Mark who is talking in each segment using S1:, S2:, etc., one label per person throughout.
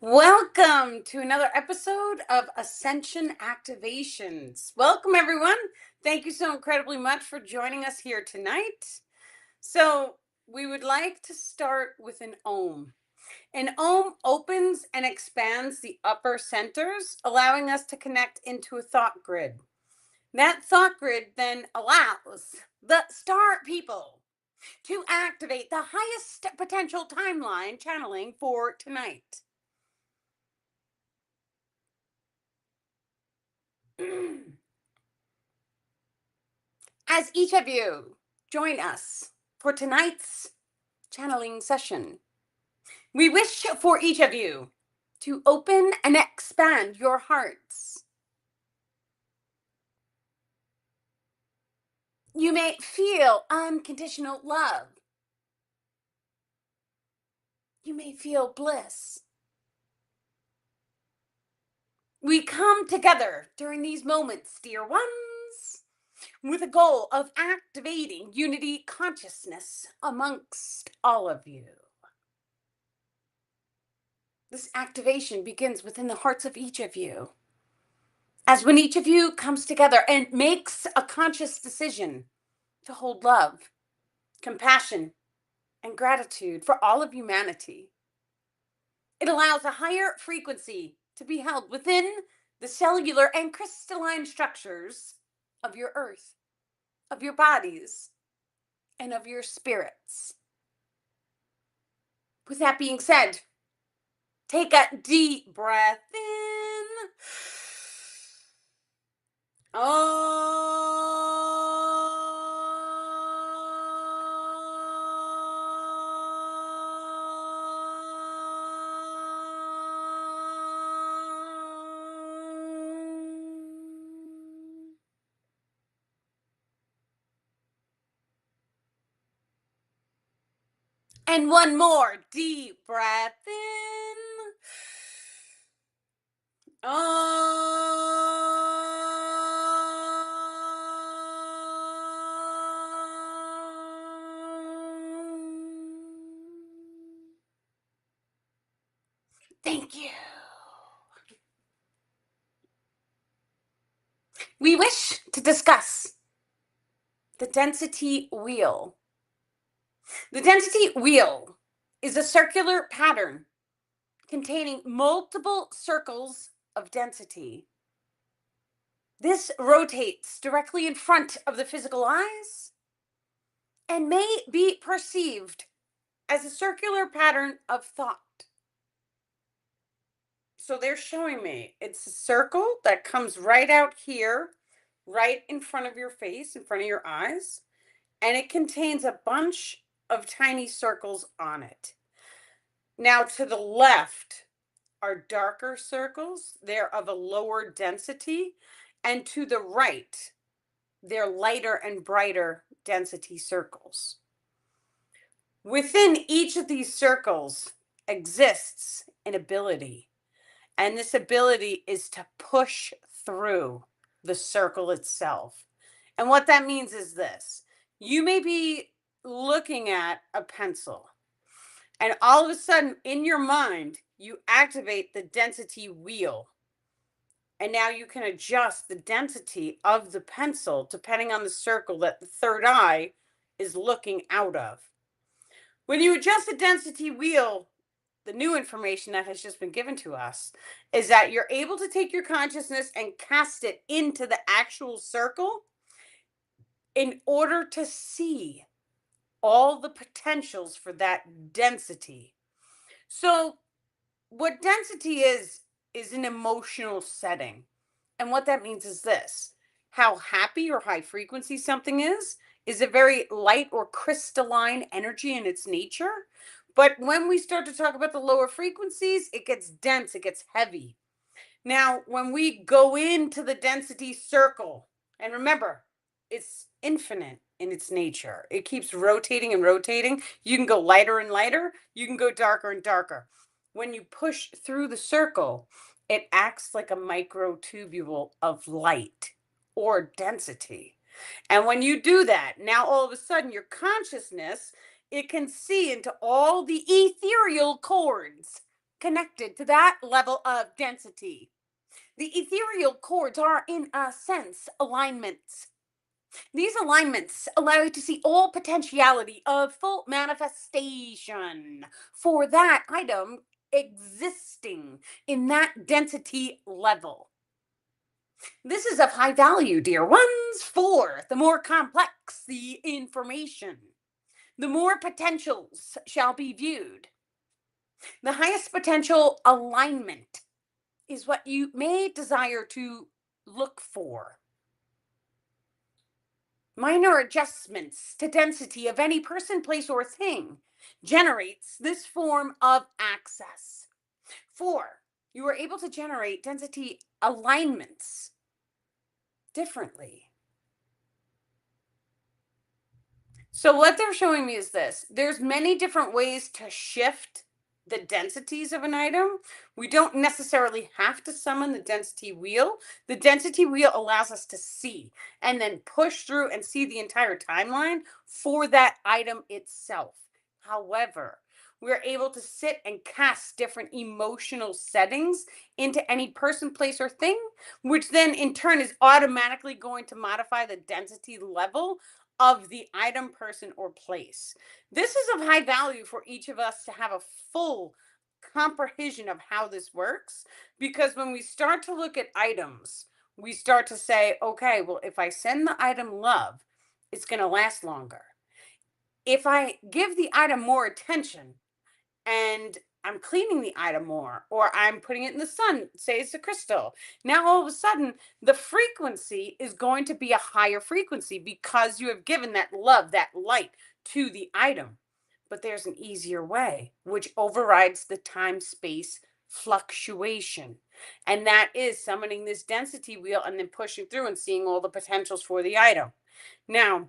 S1: Welcome to another episode of Ascension Activations. Welcome, everyone. Thank you so incredibly much for joining us here tonight. So, we would like to start with an Om. An Om opens and expands the upper centers, allowing us to connect into a thought grid. That thought grid then allows the star people to activate the highest potential timeline channeling for tonight. As each of you join us for tonight's channeling session, we wish for each of you to open and expand your hearts. You may feel unconditional love. You may feel bliss. We come together during these moments, dear ones, with a goal of activating unity consciousness amongst all of you. This activation begins within the hearts of each of you. As when each of you comes together and makes a conscious decision to hold love, compassion, and gratitude for all of humanity, it allows a higher frequency to be held within the cellular and crystalline structures of your earth, of your bodies, and of your spirits. With that being said, take a deep breath in. And one more deep breath in. Thank you. We wish to discuss the density wheel. The density wheel is a circular pattern containing multiple circles of density. This rotates directly in front of the physical eyes and may be perceived as a circular pattern of thought. So they're showing me it's a circle that comes right out here, right in front of your face, in front of your eyes, and it contains a bunch of tiny circles on it. Now, to the left are darker circles, they're of a lower density, and to the right, they're lighter and brighter density circles. Within each of these circles exists an ability. And this ability is to push through the circle itself. And what that means is this: you may be looking at a pencil, and all of a sudden in your mind, you activate the density wheel. And now you can adjust the density of the pencil depending on the circle that the third eye is looking out of. When you adjust the density wheel, the new information that has just been given to us is that you're able to take your consciousness and cast it into the actual circle in order to see all the potentials for that density. So, what density is an emotional setting. And what that means is this: how happy or high frequency something is a very light or crystalline energy in its nature. But when we start to talk about the lower frequencies, it gets dense, it gets heavy. Now, when we go into the density circle, and remember, it's infinite in its nature, it keeps rotating and rotating. You can go lighter and lighter, you can go darker and darker. When you push through the circle, it acts like a microtubule of light or density. And when you do that, now all of a sudden your consciousness, it can see into all the ethereal chords connected to that level of density. The ethereal chords are, in a sense, alignments. These alignments allow you to see all potentiality of full manifestation for that item existing in that density level. This is of high value, dear ones, for the more complex the information, the more potentials shall be viewed. The highest potential alignment is what you may desire to look for. Minor adjustments to density of any person, place, or thing generates this form of access. 4, you are able to generate density alignments differently. So what they're showing me is this. There's many different ways to shift the densities of an item. We don't necessarily have to summon the density wheel. The density wheel allows us to see and then push through and see the entire timeline for that item itself. However, we're able to sit and cast different emotional settings into any person, place, or thing, which then in turn is automatically going to modify the density level of the item, person, or place. This is of high value for each of us to have a full comprehension of how this works, because when we start to look at items, we start to say, okay, well, if I send the item love, it's going to last longer. If I give the item more attention, and I'm cleaning the item more, or I'm putting it in the sun, say it's a crystal. Now, all of a sudden, the frequency is going to be a higher frequency because you have given that love, that light to the item. But there's an easier way, which overrides the time space fluctuation. And that is summoning this density wheel and then pushing through and seeing all the potentials for the item. Now,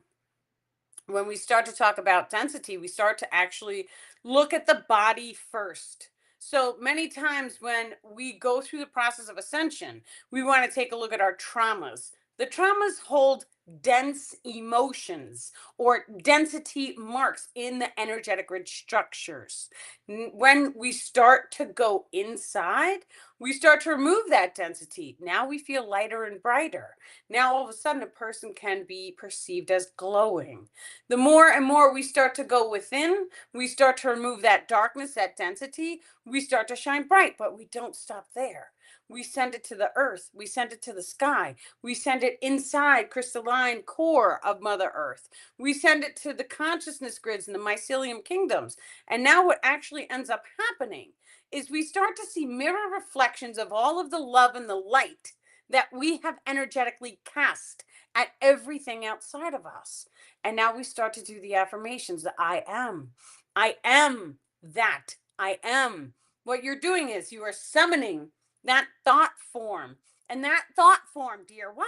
S1: when we start to talk about density, we start to actually look at the body first. So many times when we go through the process of ascension, we want to take a look at our traumas. The traumas hold dense emotions or density marks in the energetic grid structures. When we start to go inside, we start to remove that density. Now we feel lighter and brighter. Now all of a sudden, a person can be perceived as glowing. The more and more we start to go within, we start to remove that darkness, that density, we start to shine bright, but we don't stop there. We send it to the earth, we send it to the sky, we send it inside crystalline core of Mother Earth. We send it to the consciousness grids and the mycelium kingdoms. And now what actually ends up happening is we start to see mirror reflections of all of the love and the light that we have energetically cast at everything outside of us. And now we start to do the affirmations that I am. I am that. I am. What you're doing is you are summoning that thought form. And that thought form, dear ones,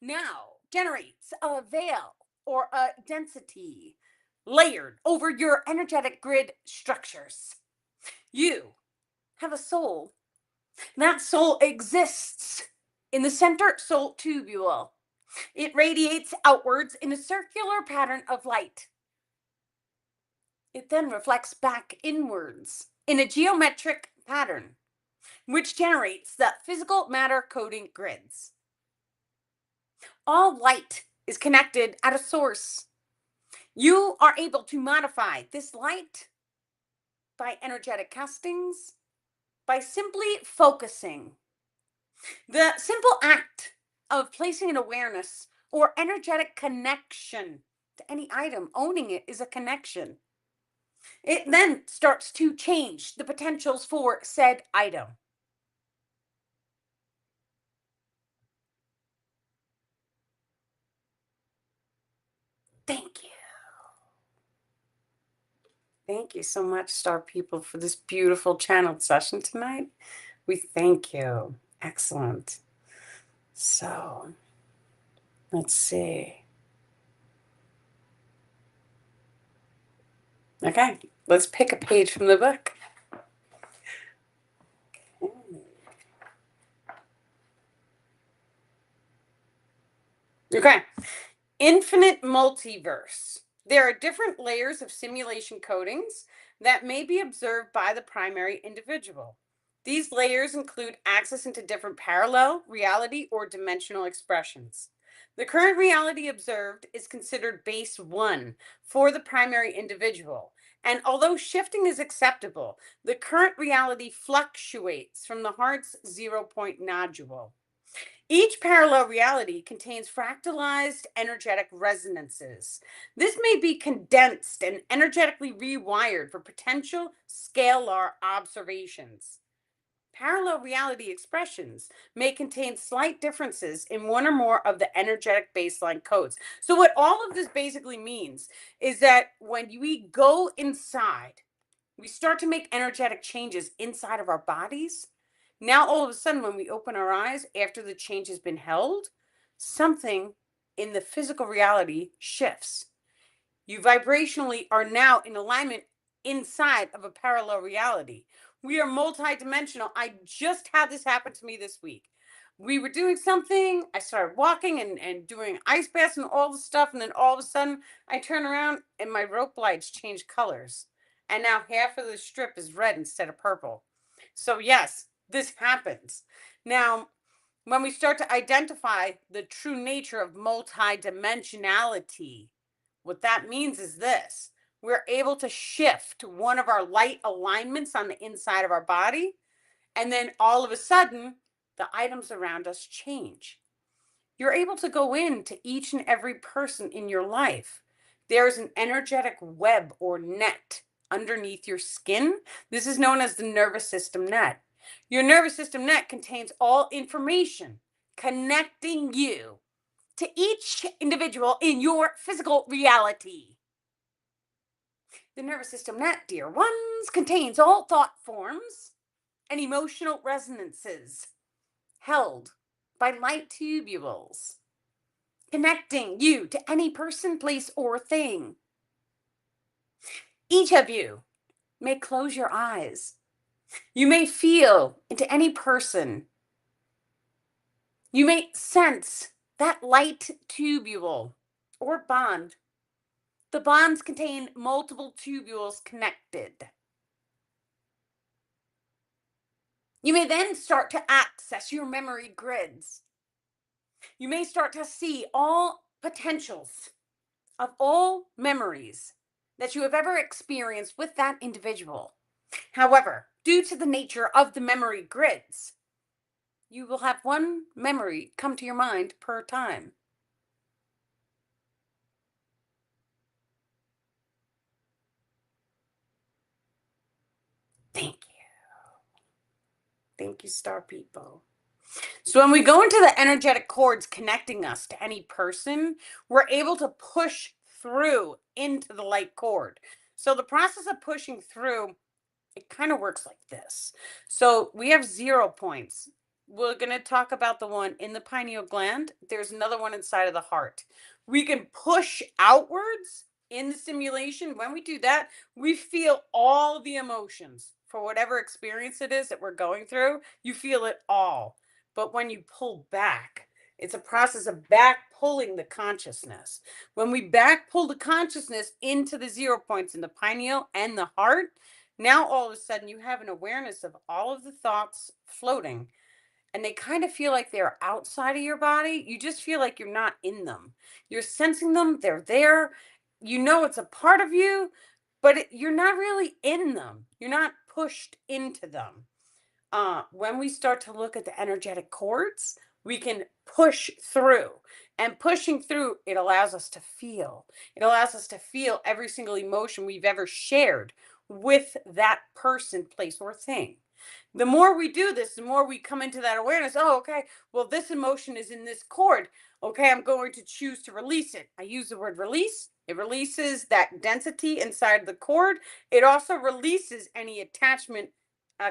S1: now generates a veil or a density layered over your energetic grid structures. You have a soul. That soul exists in the center soul tubule. It radiates outwards in a circular pattern of light. It then reflects back inwards in a geometric pattern, which generates the physical matter coding grids. All light is connected at a source. You are able to modify this light by energetic castings, by simply focusing. The simple act of placing an awareness or energetic connection to any item, owning it is a connection. It then starts to change the potentials for said item. Thank you. Thank you so much, Star People, for this beautiful channeled session tonight. We thank you. Excellent. So, let's see. Okay, let's pick a page from the book. Okay. Infinite multiverse. There are different layers of simulation codings that may be observed by the primary individual. These layers include access into different parallel reality or dimensional expressions. The current reality observed is considered base one for the primary individual. And although shifting is acceptable, the current reality fluctuates from the heart's 0 point nodule. Each parallel reality contains fractalized energetic resonances. This may be condensed and energetically rewired for potential scalar observations. Parallel reality expressions may contain slight differences in one or more of the energetic baseline codes. So, what all of this basically means is that when we go inside, we start to make energetic changes inside of our bodies. Now, all of a sudden, when we open our eyes after the change has been held, something in the physical reality shifts. You vibrationally are now in alignment inside of a parallel reality. We are multidimensional. I just had this happen to me this week. We were doing something. I started walking and doing ice baths and all the stuff. And then all of a sudden, I turn around and my rope lights change colors. And now half of the strip is red instead of purple. So, yes, this happens. Now, when we start to identify the true nature of multidimensionality, what that means is this: we're able to shift one of our light alignments on the inside of our body, and then all of a sudden, the items around us change. You're able to go into each and every person in your life. There's an energetic web or net underneath your skin. This is known as the nervous system net. Your nervous system net contains all information connecting you to each individual in your physical reality. The nervous system net, dear ones, contains all thought forms and emotional resonances held by light tubules, connecting you to any person, place, or thing. Each of you may close your eyes. You may feel into any person. You may sense that light tubule or bond. The bonds contain multiple tubules connected. You may then start to access your memory grids. You may start to see all potentials of all memories that you have ever experienced with that individual. However, due to the nature of the memory grids, you will have one memory come to your mind per time. Thank you. Thank you, star people. So when we go into the energetic cords connecting us to any person, we're able to push through into the light cord. So the process of pushing through, it kind of works like this. So we have 0 points. We're going to talk about the one in the pineal gland. There's another one inside of the heart. We can push outwards in the simulation. When we do that, we feel all the emotions for whatever experience it is that we're going through. You feel it all. But when you pull back, it's a process of back pulling the consciousness. When we back pull the consciousness into the 0 points in the pineal and the heart, now all of a sudden you have an awareness of all of the thoughts floating, and they kind of feel like they're outside of your body. You just feel like you're not in them. You're sensing them, they're there. You know it's a part of you, but you're not really in them. You're not pushed into them. When we start to look at the energetic cords, we can push through. And pushing through, it allows us to feel. It allows us to feel every single emotion we've ever shared with that person, place, or thing. The more we do this, the more we come into that awareness. Oh, okay, well, this emotion is in this cord. Okay, I'm going to choose to release it. I use the word release. It releases that density inside the cord. It also releases any attachment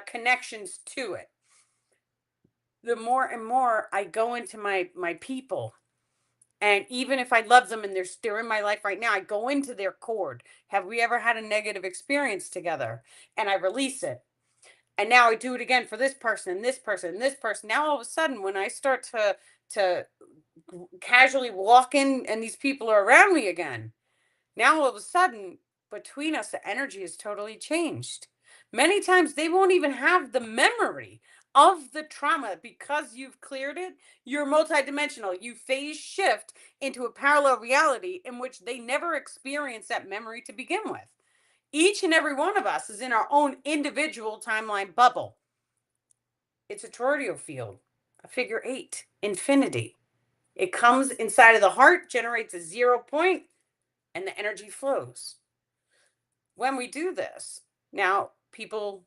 S1: connections to it. The more and more I go into my people, and even if I love them and they're in my life right now, I go into their cord. Have we ever had a negative experience together? And I release it. And now I do it again for this person and this person and this person. Now all of a sudden, when I start to casually walk in and these people are around me again, now all of a sudden between us, the energy is totally changed. Many times they won't even have the memory of the trauma because you've cleared it. You're multidimensional. You phase shift into a parallel reality in which they never experienced that memory to begin with. Each and every one of us is in our own individual timeline bubble. It's a toroidal field, a figure eight, infinity. It comes inside of the heart, generates a 0 point, and the energy flows. When we do this, now people,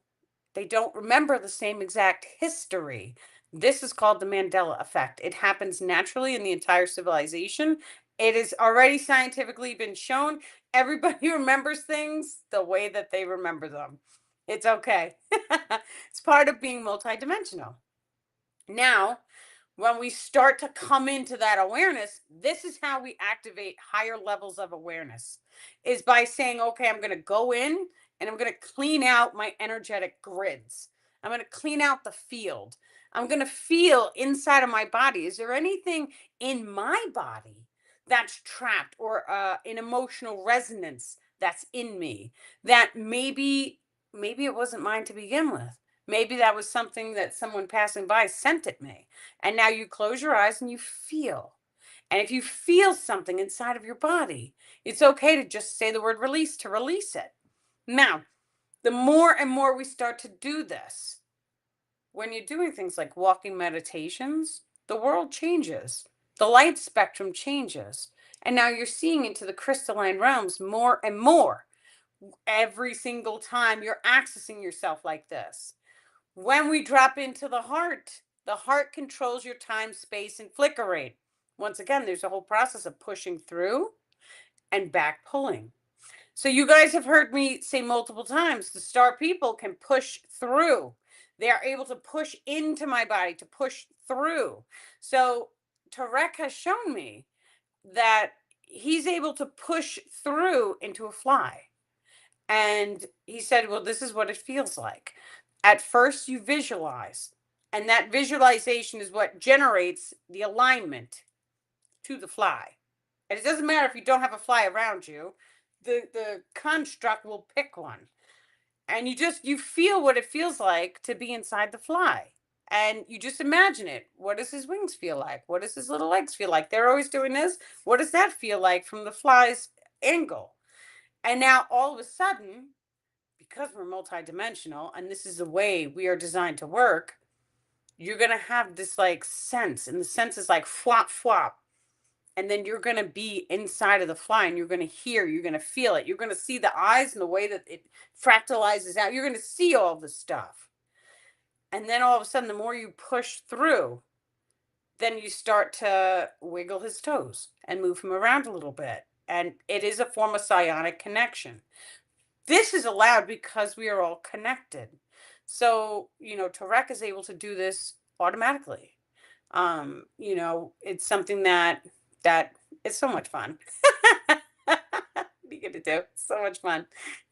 S1: they don't remember the same exact history. This is called the Mandela effect. It happens naturally in the entire civilization. It has already scientifically been shown. Everybody remembers things the way that they remember them. It's okay. It's part of being multidimensional. Now, when we start to come into that awareness, this is how we activate higher levels of awareness, is by saying, okay, I'm going to go in and I'm going to clean out my energetic grids. I'm going to clean out the field. I'm going to feel inside of my body. Is there anything in my body that's trapped, or an emotional resonance that's in me that maybe it wasn't mine to begin with? Maybe that was something that someone passing by sent at me. And now you close your eyes and you feel. And if you feel something inside of your body, it's okay to just say the word release to release it. Now, the more and more we start to do this, when you're doing things like walking meditations, the world changes. The light spectrum changes. And now you're seeing into the crystalline realms more and more. Every single time you're accessing yourself like this. When we drop into the heart controls your time, space, and flicker rate. Once again, there's a whole process of pushing through and back pulling. So you guys have heard me say multiple times, the star people can push through. They are able to push into my body, to push through. So Tarek has shown me that he's able to push through into a fly. And he said, well, this is what it feels like. At first, you visualize, and that visualization is what generates the alignment to the fly. And it doesn't matter if you don't have a fly around you, the construct will pick one. And you feel what it feels like to be inside the fly. And you just imagine it. What does his wings feel like? What does his little legs feel like? They're always doing this. What does that feel like from the fly's angle? And now all of a sudden, because we're multidimensional and this is the way we are designed to work, you're going to have this like sense, and the sense is like flop, flop. And then you're going to be inside of the fly and you're going to hear, you're going to feel it. You're going to see the eyes and the way that it fractalizes out. You're going to see all the stuff. And then all of a sudden, the more you push through, then you start to wiggle his toes and move him around a little bit. And it is a form of psionic connection. This is allowed because we are all connected. So, Tarek is able to do this automatically. It's something that is so much fun. What are you gonna do? So much fun.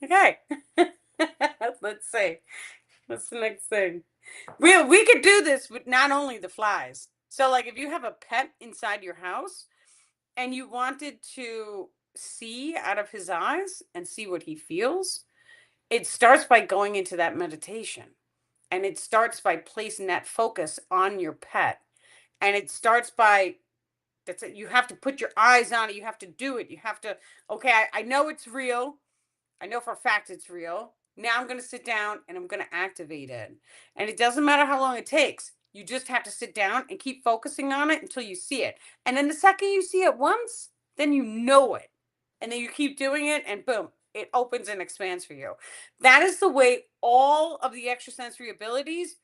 S1: Okay. Let's see. What's the next thing? We could do this with not only the flies. So, like, if you have a pet inside your house and you wanted to see out of his eyes and see what he feels, it starts by going into that meditation, and it starts by placing that focus on your pet, and it starts by, that's it, you have to put your eyes on it, you have to do it, you have to, okay, I know it's real, I know for a fact it's real. Now I'm going to sit down and I'm going to activate it, and it doesn't matter how long it takes. You just have to sit down and keep focusing on it until you see it, and then the second you see it once, then you know it, and then you keep doing it, and boom, it opens and expands for you. That is the way all of the extrasensory abilities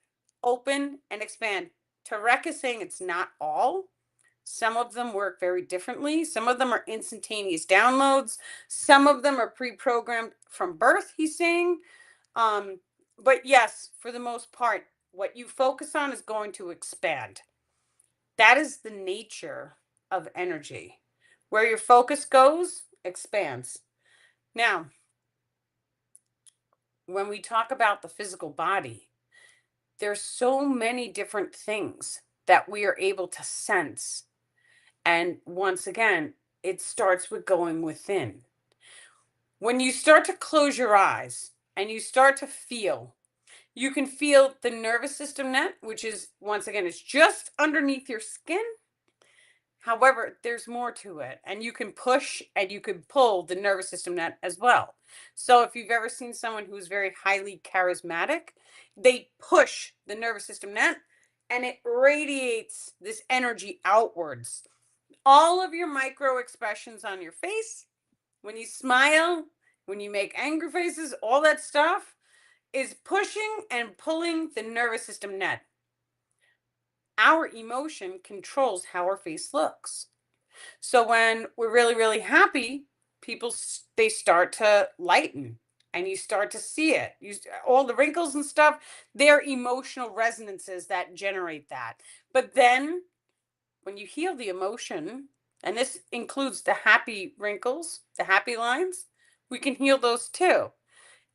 S1: open and expand. Tarek is saying it's not all. Some of them work very differently. Some of them are instantaneous downloads. Some of them are pre-programmed from birth, he's saying. But yes, for the most part, what you focus on is going to expand. That is the nature of energy. Where your focus goes, expands. Now, when we talk about the physical body, there's so many different things that we are able to sense. And once again, it starts with going within. When you start to close your eyes and you start to feel, you can feel the nervous system net, which is, once again, it's just underneath your skin. However, there's more to it, and you can push and you can pull the nervous system net as well. So, if you've ever seen someone who's very highly charismatic, they push the nervous system net and it radiates this energy outwards. All of your micro expressions on your face, when you smile, when you make angry faces, all that stuff is pushing and pulling the nervous system net. Our emotion controls how our face looks. So when we're really, really happy, people they start to lighten, and you start to see it. All the wrinkles and stuff, they're emotional resonances that generate that. But then when you heal the emotion, and this includes the happy wrinkles, the happy lines, we can heal those too.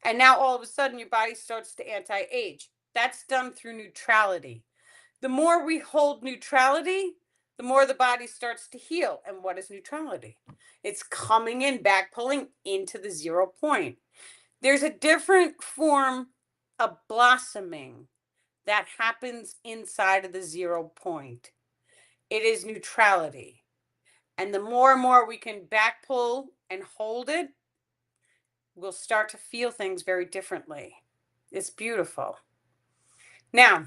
S1: And now all of a sudden your body starts to anti-age. That's done through neutrality. The more we hold neutrality, the more the body starts to heal. And what is neutrality? It's coming in, back pulling into the 0 point. There's a different form of blossoming that happens inside of the 0 point. It is neutrality. And the more and more we can back pull and hold it, we'll start to feel things very differently. It's beautiful. Now,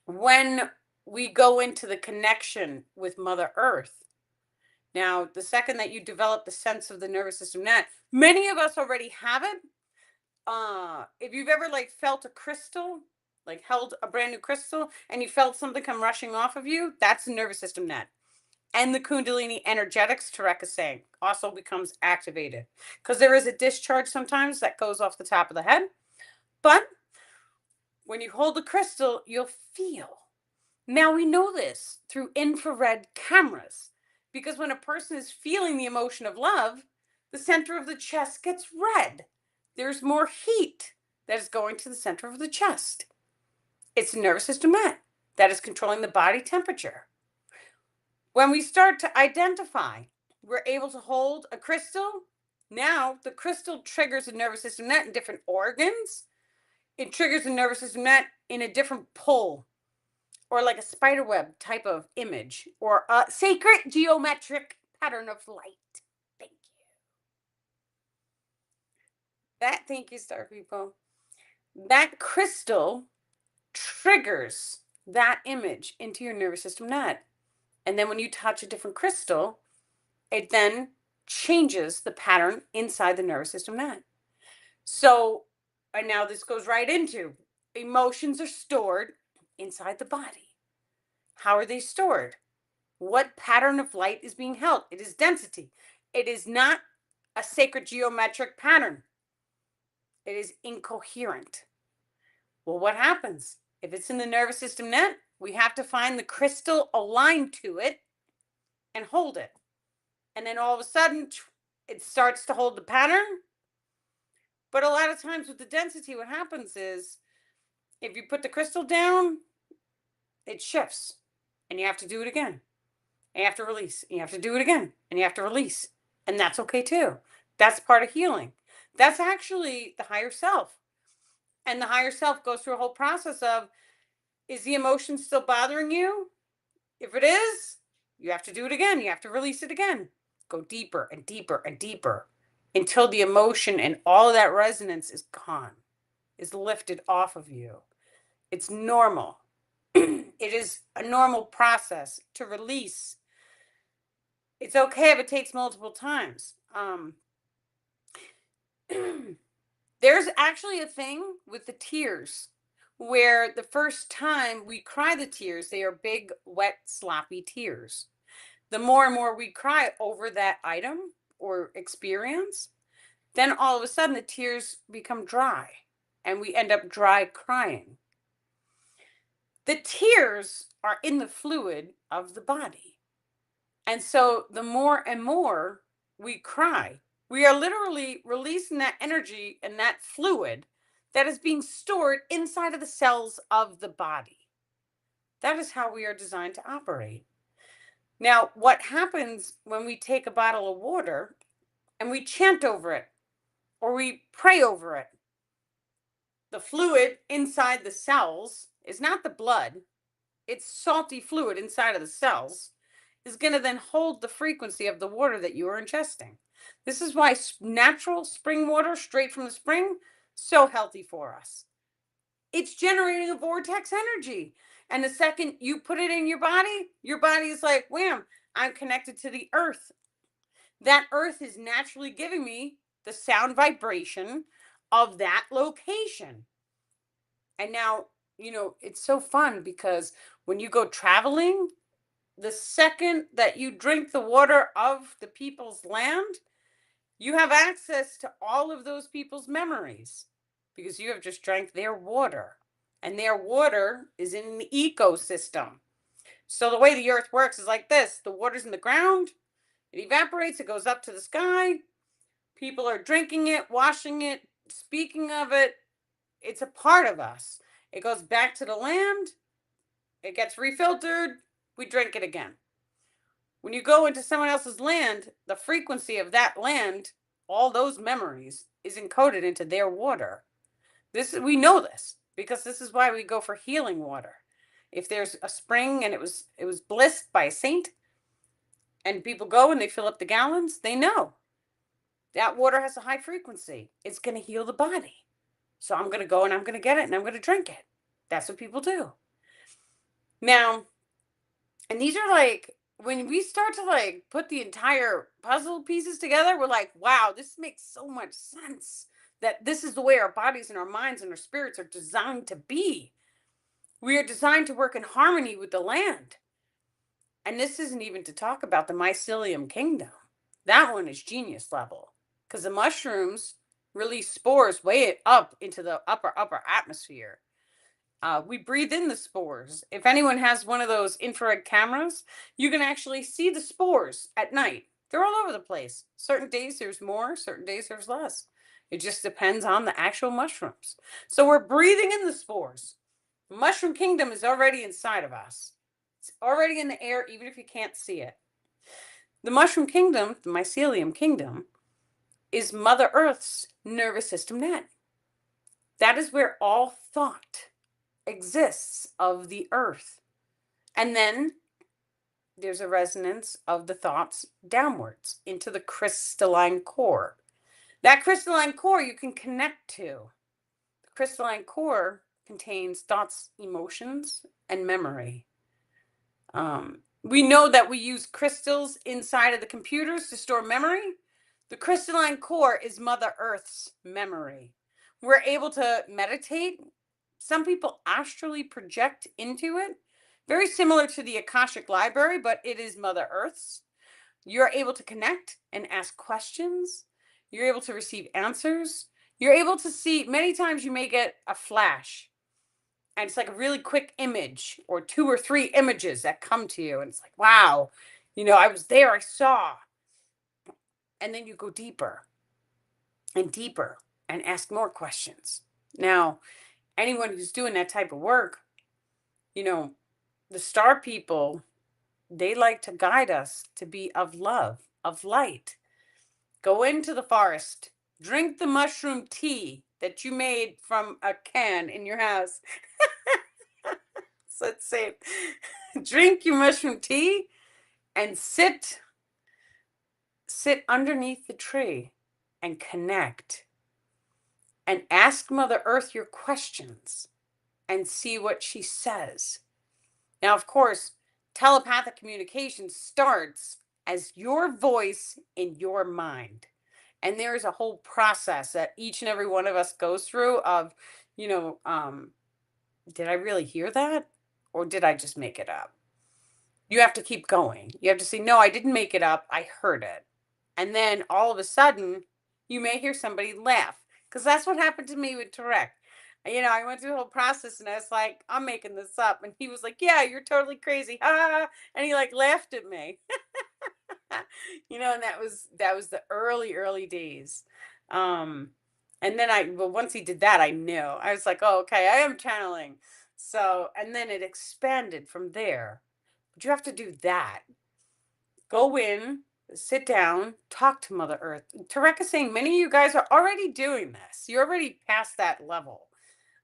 S1: when we go into the connection with Mother Earth, now, the second that you develop the sense of the nervous system net, many of us already have it. If you've ever like felt a crystal, like held a brand new crystal, and you felt something come rushing off of you, that's the nervous system net. And the Kundalini energetics, Tarek is saying, also becomes activated. Because there is a discharge sometimes that goes off the top of the head. But when you hold the crystal, you'll feel. Now we know this through infrared cameras, because when a person is feeling the emotion of love, the center of the chest gets red. There's more heat that is going to the center of the chest. It's the nervous system that is controlling the body temperature. When we start to identify, we're able to hold a crystal. Now the crystal triggers the nervous system net in different organs. It triggers the nervous system net in a different pull, or like a spider web type of image, or a sacred geometric pattern of light. Thank you. Thank you, star people. That crystal triggers that image into your nervous system net. And then when you touch a different crystal, it then changes the pattern inside the nervous system net. So, and now this goes right into emotions are stored inside the body. How are they stored? What pattern of light is being held? It is density. It is not a sacred geometric pattern. It is incoherent. Well, what happens? If it's in the nervous system net, we have to find the crystal aligned to it and hold it. And then all of a sudden, it starts to hold the pattern. But a lot of times with the density, what happens is if you put the crystal down, it shifts and you have to do it again. And you have to release. And you have to do it again and you have to release. And that's okay too. That's part of healing. That's actually the higher self. And the higher self goes through a whole process of, is the emotion still bothering you? If it is, you have to do it again. You have to release it again. Go deeper and deeper and deeper until the emotion and all of that resonance is gone, is lifted off of you. It's normal. It is a normal process to release. It's okay if it takes multiple times. There's actually a thing with the tears where the first time we cry the tears, they are big, wet, sloppy tears. The more and more we cry over that item or experience, then all of a sudden the tears become dry and we end up dry crying. The tears are in the fluid of the body. And so the more and more we cry, we are literally releasing that energy and that fluid that is being stored inside of the cells of the body. That is how we are designed to operate. Now, what happens when we take a bottle of water and we chant over it or we pray over it. The fluid inside the cells is not the blood, it's salty fluid inside of the cells, is going to then hold the frequency of the water that you are ingesting. This is why natural spring water straight from the spring so healthy for us. It's generating a vortex energy. And the second you put it in your body is like, wham, I'm connected to the earth. That earth is naturally giving me the sound vibration of that location. And now, it's so fun because when you go traveling, the second that you drink the water of the people's land, you have access to all of those people's memories because you have just drank their water. And their water is in the ecosystem. So the way the earth works is like this: the water's in the ground, it evaporates, it goes up to the sky. People are drinking it, washing it, speaking of it. It's a part of us. It goes back to the land, it gets refiltered, we drink it again. When you go into someone else's land, the frequency of that land, all those memories, is encoded into their water. We know this because this is why we go for healing water. If there's a spring and it was blessed by a saint, and people go and they fill up the gallons, they know that water has a high frequency. It's going to heal the body. So I'm going to go and I'm going to get it and I'm going to drink it. That's what people do. Now, and these are like, when we start to like put the entire puzzle pieces together, we're like, wow, this makes so much sense that this is the way our bodies and our minds and our spirits are designed to be. We are designed to work in harmony with the land. And this isn't even to talk about the mycelium kingdom. That one is genius level because the mushrooms release spores way up into the upper atmosphere. We breathe in the spores. If anyone has one of those infrared cameras, you can actually see the spores at night. They're all over the place. Certain days there's more, certain days there's less. It just depends on the actual mushrooms. So we're breathing in the spores. The mushroom kingdom is already inside of us. It's already in the air, even if you can't see it. The mushroom kingdom, the mycelium kingdom, is Mother Earth's nervous system net. That is where all thought exists of the earth. And then there's a resonance of the thoughts downwards into the crystalline core. That crystalline core you can connect to. The crystalline core contains thoughts, emotions, and memory. We know that we use crystals inside of the computers to store memory. The crystalline core is Mother Earth's memory. We're able to meditate. Some people astrally project into it, very similar to the Akashic Library, but it is Mother Earth's. You're able to connect and ask questions. You're able to receive answers. You're able to see, many times you may get a flash, and it's like a really quick image or 2 or 3 images that come to you. And it's like, wow, I was there, I saw. And then you go deeper and deeper and ask more questions. Now, anyone who's doing that type of work, the star people, they like to guide us to be of love, of light. Go into the forest, drink the mushroom tea that you made from a can in your house. So let's say, drink your mushroom tea and sit underneath the tree and connect and ask Mother Earth your questions and see what she says. Now, of course, telepathic communication starts as your voice in your mind. And there's a whole process that each and every one of us goes through of, did I really hear that? Or did I just make it up? You have to keep going. You have to say, no, I didn't make it up. I heard it. And then all of a sudden, you may hear somebody laugh. Because that's what happened to me with Tarek. I went through the whole process and I was like, I'm making this up. And he was like, yeah, you're totally crazy. Ah, and he like laughed at me. And that was the early days. And then once he did that, I knew. I was like, oh, okay, I am channeling. So, and then it expanded from there. But you have to do that. Go in, sit down, talk to Mother Earth. Tarek is saying many of you guys are already doing this. You're already past that level.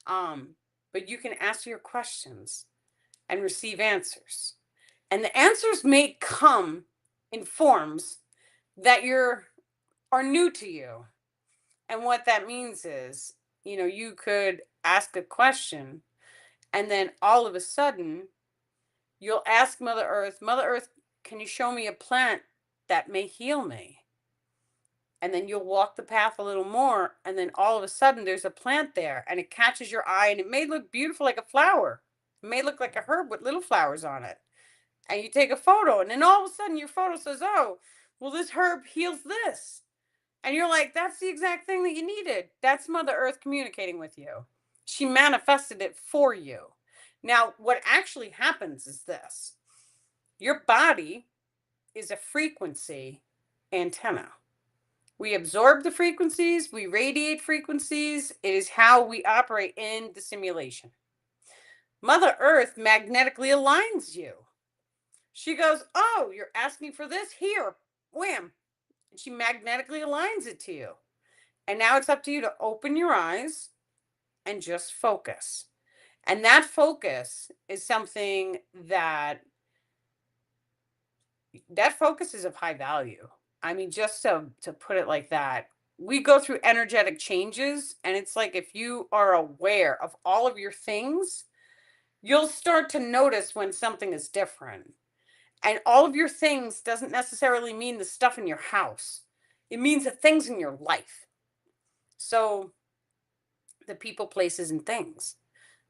S1: Um, but you can ask your questions and receive answers. And the answers may come in forms that are new to you. And what that means is, you could ask a question and then all of a sudden you'll ask Mother Earth, can you show me a plant that may heal me? And then you'll walk the path a little more, and then all of a sudden there's a plant there and it catches your eye, and it may look beautiful like a flower. It may look like a herb with little flowers on it. And you take a photo, and then all of a sudden your photo says, oh, well, this herb heals this. And you're like, that's the exact thing that you needed. That's Mother Earth communicating with you. She manifested it for you. Now, what actually happens is this: your body is a frequency antenna. We absorb the frequencies, we radiate frequencies. It is how we operate in the simulation. Mother Earth magnetically aligns you. She goes, oh, you're asking for this? Here, wham. And she magnetically aligns it to you. And now it's up to you to open your eyes and just focus. And that focus is something that focus is of high value. I mean, just to put it like that, we go through energetic changes, and it's like if you are aware of all of your things, you'll start to notice when something is different. And all of your things doesn't necessarily mean the stuff in your house. It means the things in your life. So the people, places, and things.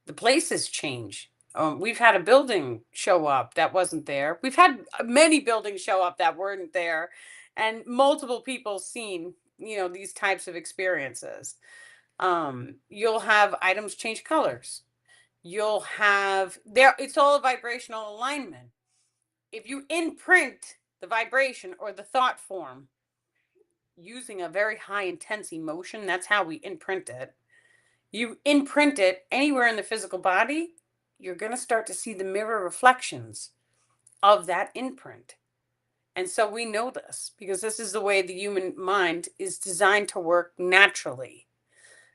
S1: The places change. We've had a building show up that wasn't there. We've had many buildings show up that weren't there, and multiple people seen, these types of experiences. You'll have items change colors. You'll have there. It's all a vibrational alignment. If you imprint the vibration or the thought form using a very high intense emotion, that's how we imprint it. You imprint it anywhere in the physical body, you're going to start to see the mirror reflections of that imprint. And so we know this because this is the way the human mind is designed to work naturally.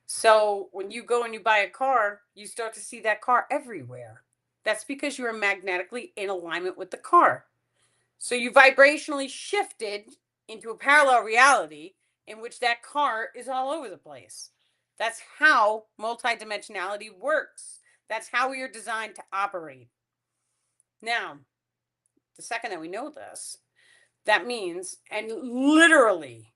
S1: So when you go and you buy a car, you start to see that car everywhere. That's because you are magnetically in alignment with the car. So you vibrationally shifted into a parallel reality in which that car is all over the place. That's how multidimensionality works. That's how we are designed to operate. Now, the second that we know this, that means, and literally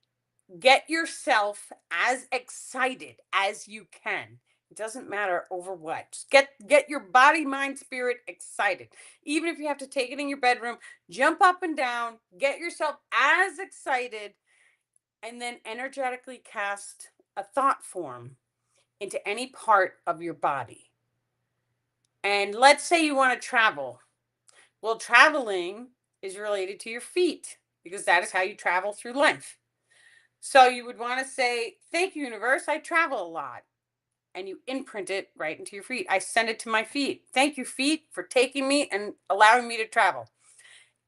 S1: get yourself as excited as you can. It doesn't matter over what. Just get your body, mind, spirit excited. Even if you have to take it in your bedroom, jump up and down, get yourself as excited, and then energetically cast a thought form into any part of your body. And let's say you want to travel. Well, traveling is related to your feet because that is how you travel through life. So you would want to say, thank you, universe. I travel a lot. And you imprint it right into your feet. I send it to my feet. Thank you, feet, for taking me and allowing me to travel.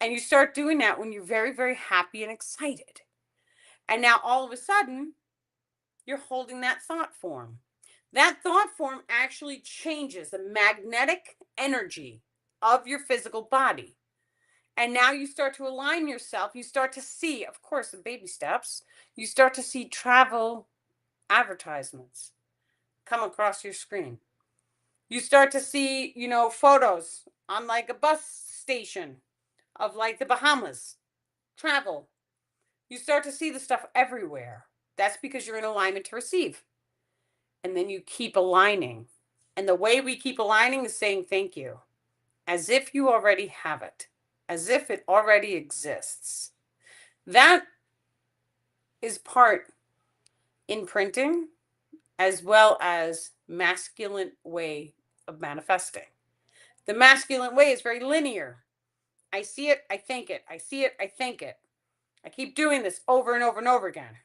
S1: And you start doing that when you're very, very happy and excited. And now all of a sudden, you're holding that thought form. That thought form actually changes the magnetic energy of your physical body. And now you start to align yourself. You start to see, of course, the baby steps. You start to see travel advertisements come across your screen. You start to see, photos on like a bus station of like the Bahamas, travel. You start to see the stuff everywhere. That's because you're in alignment to receive. And then you keep aligning. And the way we keep aligning is saying thank you, as if you already have it, as if it already exists. That is part imprinting as well as masculine way of manifesting. The masculine way is very linear. I see it, I think it. I see it, I think it. I keep doing this over and over and over again.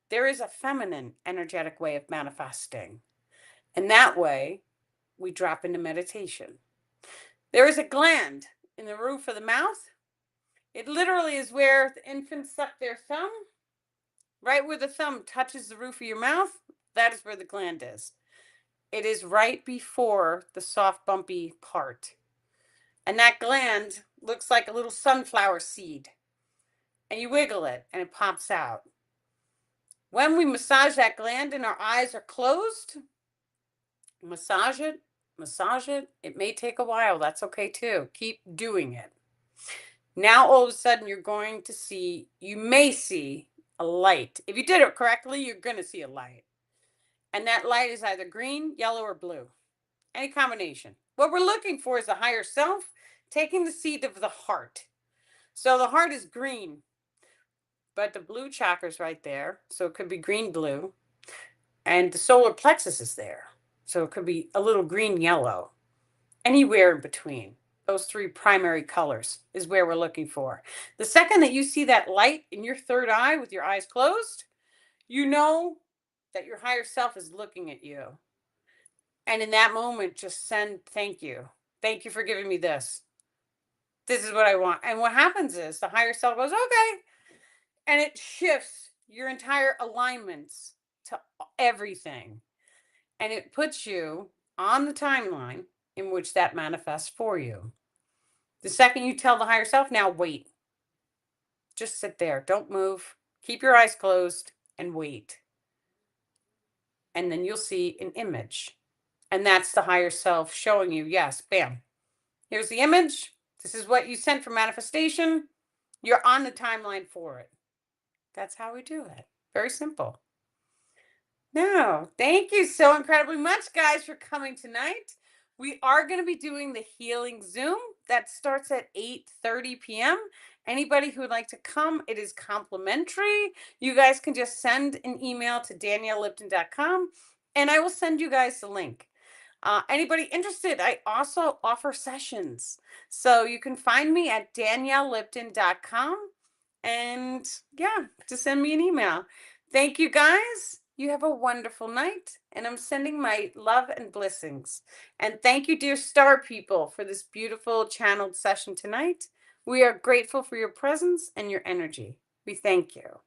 S1: There is a feminine energetic way of manifesting. And that way, we drop into meditation. There is a gland in the roof of the mouth. It literally is where the infants suck their thumb. Right where the thumb touches the roof of your mouth, that is where the gland is. It is right before the soft, bumpy part. And that gland looks like a little sunflower seed. And you wiggle it and it pops out. When we massage that gland and our eyes are closed, massage it, massage it. It may take a while. That's okay too. Keep doing it. Now, all of a sudden, you're going to see, you may see a light. If you did it correctly, you're going to see a light. And that light is either green, yellow, or blue. Any combination. What we're looking for is the higher self taking the seat of the heart. So the heart is green, but the blue chakra is right there. So it could be green, blue. And the solar plexus is there. So it could be a little green, yellow. Anywhere in between. Those three primary colors is where we're looking for. The second that you see that light in your third eye with your eyes closed, you know that your higher self is looking at you. And in that moment, just send thank you. Thank you for giving me this. This is what I want. And what happens is the higher self goes, okay. And it shifts your entire alignments to everything. And it puts you on the timeline in which that manifests for you. The second you tell the higher self, now wait. Just sit there. Don't move. Keep your eyes closed and wait. And then you'll see an image. And that's the higher self showing you, yes, bam. Here's the image. This is what you sent for manifestation. You're on the timeline for it. That's how we do it. Very simple. No, thank you so incredibly much, guys, for coming tonight. We are going to be doing the healing Zoom that starts at 8:30 p.m. Anybody who would like to come, it is complimentary. You guys can just send an email to daniellelipton.com and I will send you guys the link. Anybody interested, I also offer sessions. So you can find me at daniellelipton.com and yeah, just send me an email. Thank you, guys. You have a wonderful night, and I'm sending my love and blessings. And thank you, dear star people, for this beautiful channeled session tonight. We are grateful for your presence and your energy. We thank you.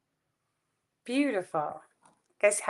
S1: Beautiful. Guys,